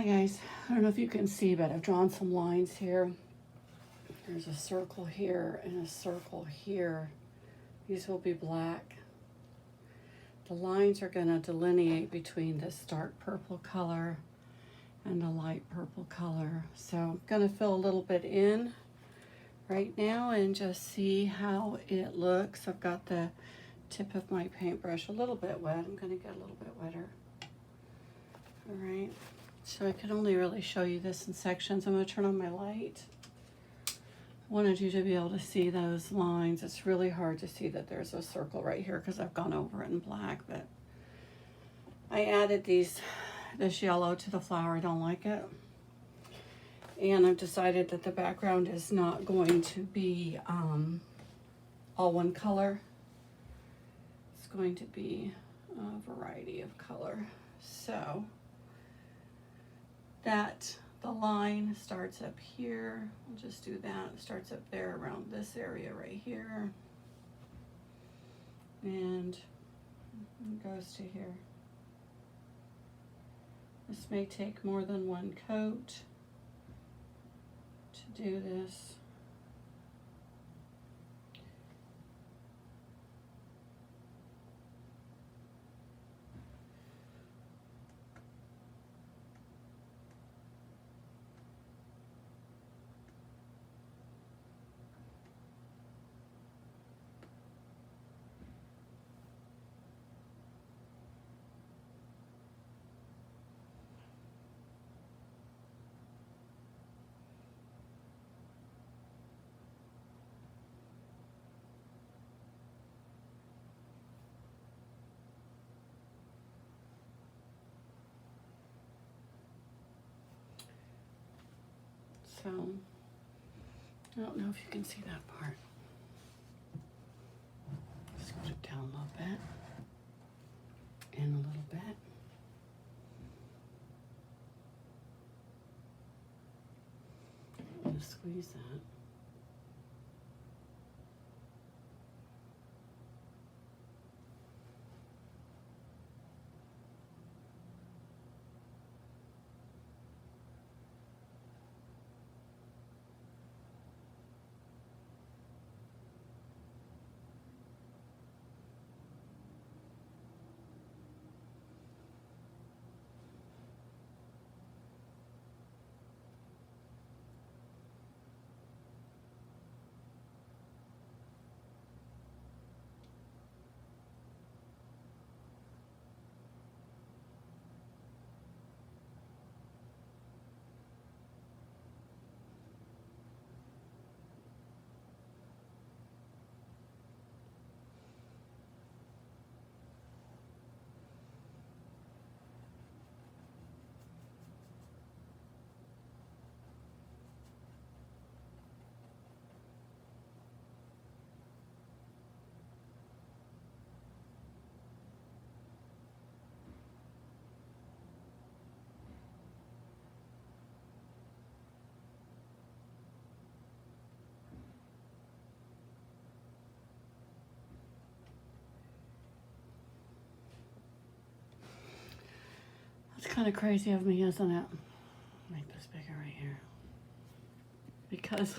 guys, I don't know if you can see, but I've drawn some lines here. There's a circle here and a circle here. These will be black. The lines are going to delineate between this dark purple color and the light purple color. So I'm going to fill a little bit in right now and just see how it looks. I've got the tip of my paintbrush a little bit wet. I'm going to get a little bit wetter. All right. So I can only really show you this in sections. I'm going to turn on my light. I wanted you to be able to see those lines. It's really hard to see that there's a circle right here because I've gone over it in black, but I added this yellow to the flower. I don't like it. And I've decided that the background is not going to be all one color. It's going to be a variety of color. So that the line starts up here. We'll just do that. It starts up there around this area right here. And it goes to here. This may take more than one coat to do this. So, I don't know if you can see that part. Scoot it down a little bit, and a little bit. Just squeeze that. It's kind of crazy of me, isn't it? Make this bigger right here. Because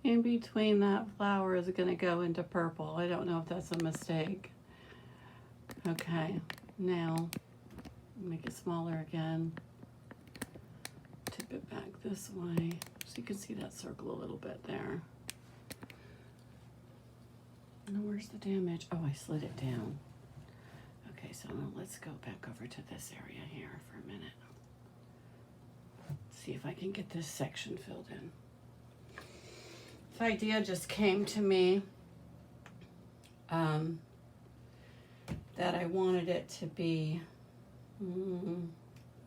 in between that flower is going to go into purple. I don't know if that's a mistake. Okay, now make it smaller again. Tip it back this way so you can see that circle a little bit there. Now where's the damage? Oh, I slid it down. Okay, so now let's go back over to this area here for a minute. See if I can get this section filled in. This idea just came to me that I wanted it to be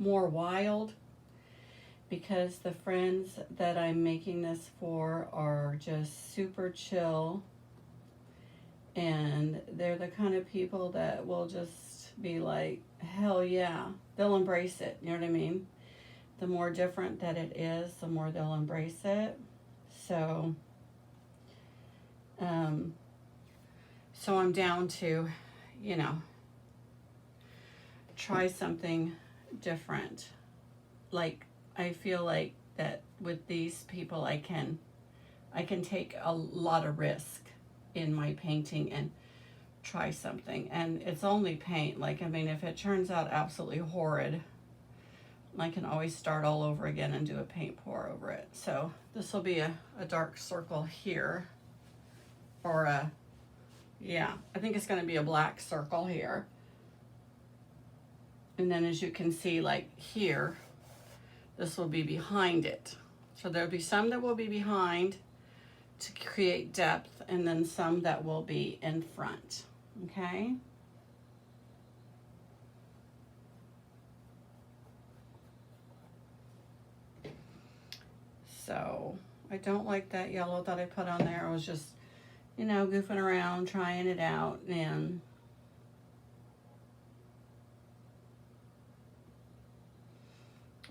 more wild, because the friends that I'm making this for are just super chill, and they're the kind of people that will just be like, hell yeah, they'll embrace it, you know what I mean? The more different that it is, the more they'll embrace it. So so I'm down to, you know, try something different like, I feel like that with these people I can take a lot of risk in my painting and try something. And it's only paint. Like, I mean, if it turns out absolutely horrid, I can always start all over again and do a paint pour over it. So this will be a dark circle here, or a, yeah, I think it's going to be a black circle here. And then as you can see, like here, this will be behind it. So there'll be some that will be behind to create depth, and then some that will be in front, okay? So I don't like that yellow that I put on there. I was just, you know, goofing around, trying it out, and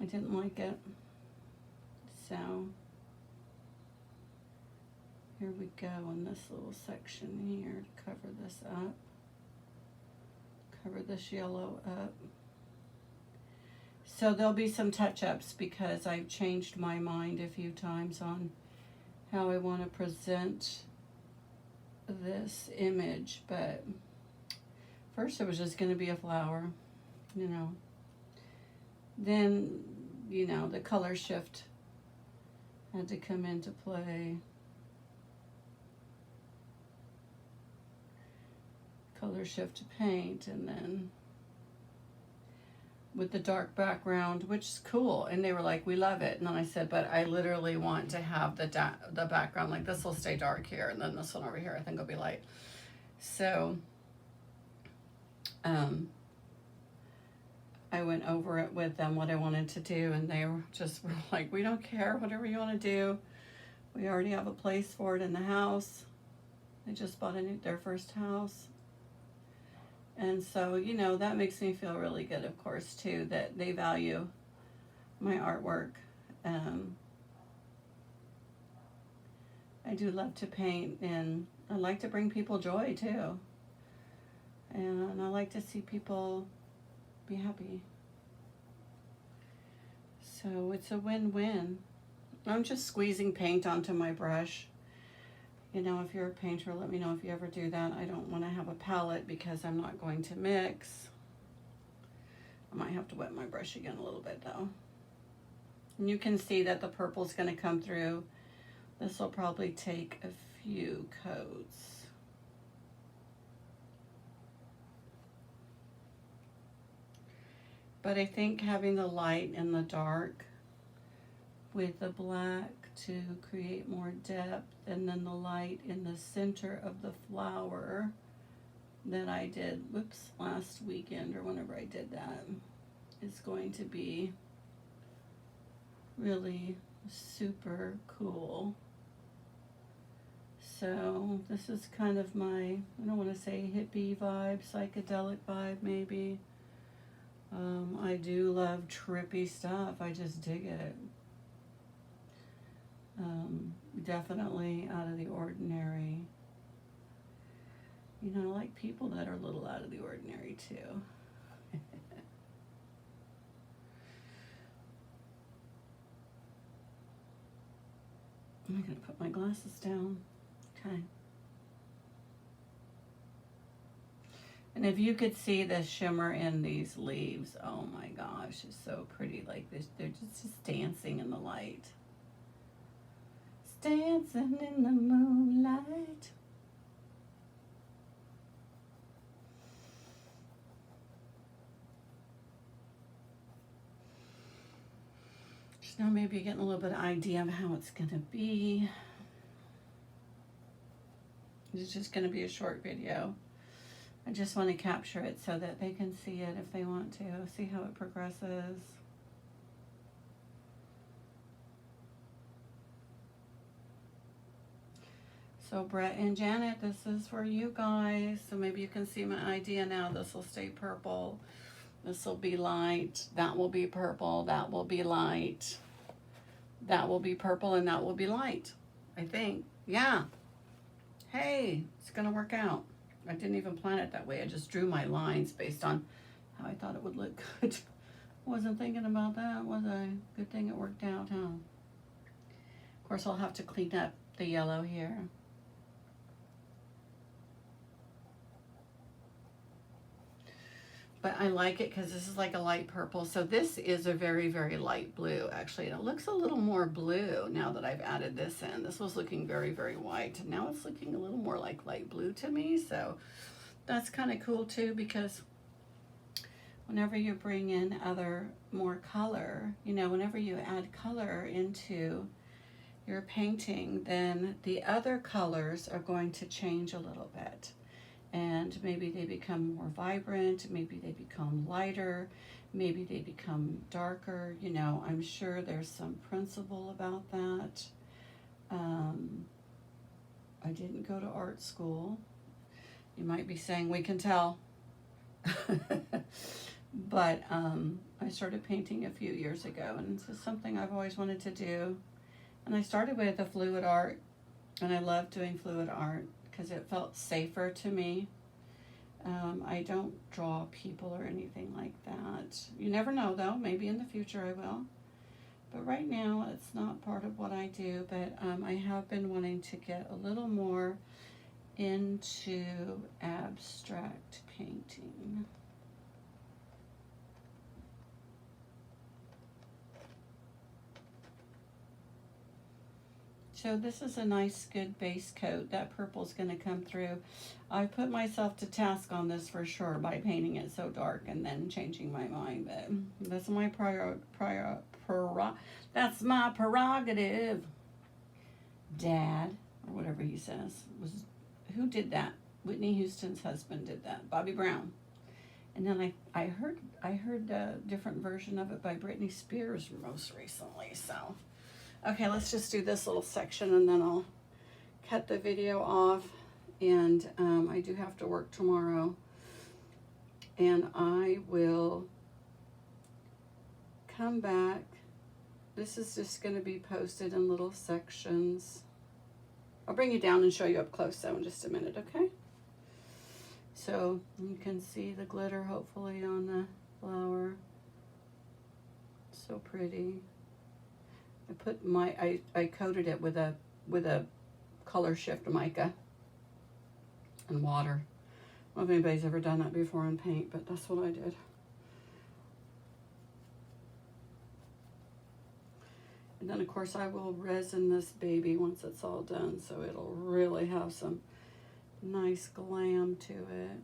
I didn't like it. So here we go in this little section here to cover this up. Cover this yellow up. So there'll be some touch-ups because I've changed my mind a few times on how I want to present this image. But first it was just going to be a flower, you know. Then, you know, the color shift had to come into play. Color shift to paint, and then with the dark background, which is cool. And they were like, we love it. And then I said, but I literally want to have the background, like this will stay dark here, and then this one over here I think will be light. So I went over it with them, what I wanted to do, and they were like, we don't care, whatever you want to do. We already have a place for it in the house. They just bought their first house. And so, you know, that makes me feel really good, of course, too, that they value my artwork. I do love to paint, and I like to bring people joy, too. And I like to see people be happy. So it's a win-win. I'm just squeezing paint onto my brush. You know, if you're a painter, let me know if you ever do that. I don't want to have a palette because I'm not going to mix. I might have to wet my brush again a little bit though. And you can see that the purple's going to come through. This will probably take a few coats. But I think having the light and the dark with the black to create more depth, and then the light in the center of the flower that I did, last weekend or whenever I did that, is going to be really super cool. So this is kind of my, I don't want to say hippie vibe, psychedelic vibe maybe. I do love trippy stuff. I just dig it. Definitely out of the ordinary. You know, I like people that are a little out of the ordinary too. I'm going to put my glasses down. Okay. And if you could see the shimmer in these leaves, oh my gosh, it's so pretty. Like they're just dancing in the light. Dancing in the moonlight. Just now maybe you're getting a little bit of idea of how it's going to be. It's just going to be a short video. I just want to capture it so that they can see it if they want to, see how it progresses. So Brett and Janet, this is for you guys. So maybe you can see my idea now. This will stay purple. This will be light. That will be purple. That will be light. That will be purple, and that will be light, I think. Yeah. Hey, it's going to work out. I didn't even plan it that way. I just drew my lines based on how I thought it would look good. Wasn't thinking about that, was I? Good thing it worked out, huh? Of course, I'll have to clean up the yellow here. But I like it because this is like a light purple. So this is a very, very light blue, actually. And it looks a little more blue now that I've added this in. This was looking very, very white. And now it's looking a little more like light blue to me. So that's kind of cool too, because whenever you bring in more color, you know, whenever you add color into your painting, then the other colors are going to change a little bit. And maybe they become more vibrant, maybe they become lighter, maybe they become darker. You know, I'm sure there's some principle about that. I didn't go to art school. You might be saying, we can tell. But I started painting a few years ago, and this is something I've always wanted to do. And I started with a fluid art, and I love doing fluid art because it felt safer to me. I don't draw people or anything like that. You never know, though. Maybe in the future I will. But right now, it's not part of what I do. But I have been wanting to get a little more into abstract painting. So this is a nice, good base coat. That purple's going to come through. I put myself to task on this for sure by painting it so dark and then changing my mind. But that's my that's my prerogative. Dad, or whatever he says, who did that? Whitney Houston's husband did that. Bobby Brown. And then I heard a different version of it by Britney Spears most recently. So. Okay, let's just do this little section and then I'll cut the video off. And I do have to work tomorrow. And I will come back. This is just going to be posted in little sections. I'll bring you down and show you up close though in just a minute, okay? So you can see the glitter hopefully on the flower. So pretty. I coated it with a color shift mica and water. I don't know if anybody's ever done that before in paint, but that's what I did. And then of course I will resin this baby once it's all done, so it'll really have some nice glam to it.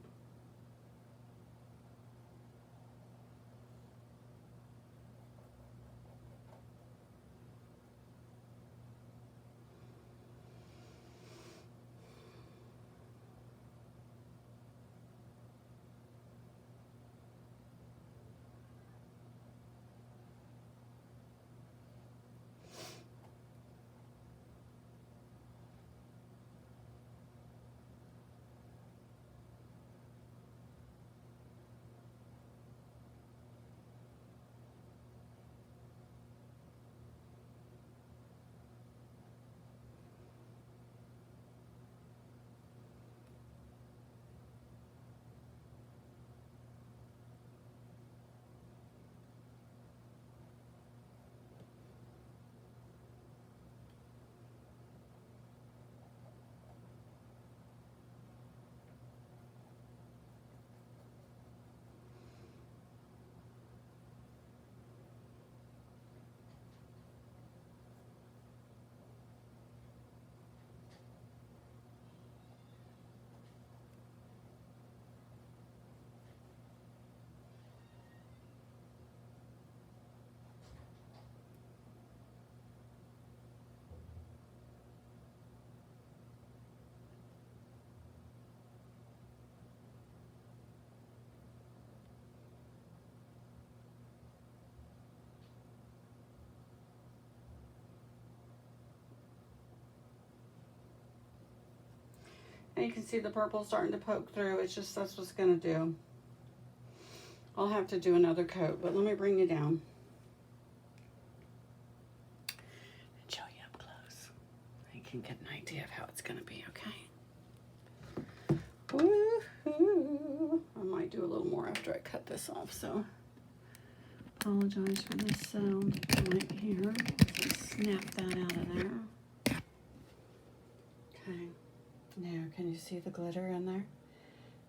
And you can see the purple starting to poke through. It's just, that's what's going to do. I'll have to do another coat, but let me bring you down and show you up close. You can get an idea of how it's going to be, okay? Woo-hoo. I might do a little more after I cut this off, so. Apologize for the sound right here. Just snap that out of there. Okay. Now, can you see the glitter in there?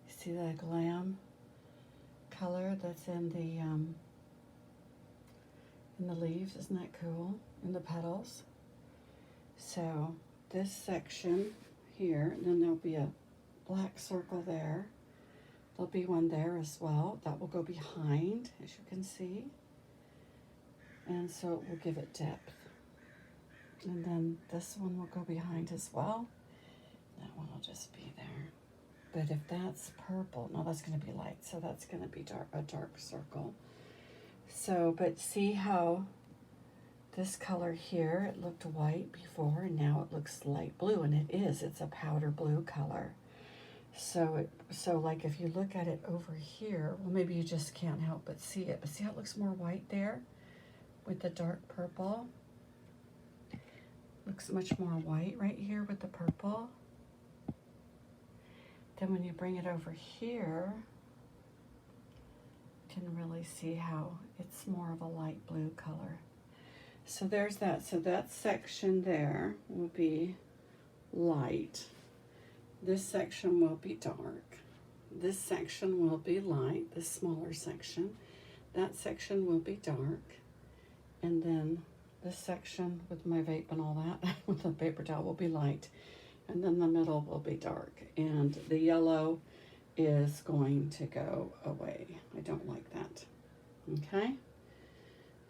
You see that glam color that's in the leaves? Isn't that cool? In the petals. So this section here, and then there'll be a black circle there. There'll be one there as well. That will go behind, as you can see. And so it will give it depth. And then this one will go behind as well. That one will just be there. But if that's purple, no, that's going to be light. So that's going to be a dark circle. So, but see how this color here, it looked white before, and now it looks light blue, and it is. It's a powder blue color. So like if you look at it over here, well, maybe you just can't help but see it. But see how it looks more white there with the dark purple? Looks much more white right here with the purple. Then when you bring it over here, you can really see how it's more of a light blue color. So there's that. So that section there will be light. This section will be dark. This section will be light, this smaller section. That section will be dark. And then this section with my vape and all that, with the paper towel, will be light. And then the middle will be dark. And the yellow is going to go away. I don't like that. Okay?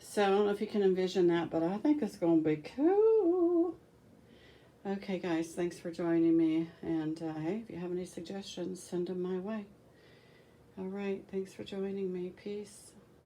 So I don't know if you can envision that, but I think it's going to be cool. Okay, guys, thanks for joining me. And hey, if you have any suggestions, send them my way. All right, thanks for joining me. Peace.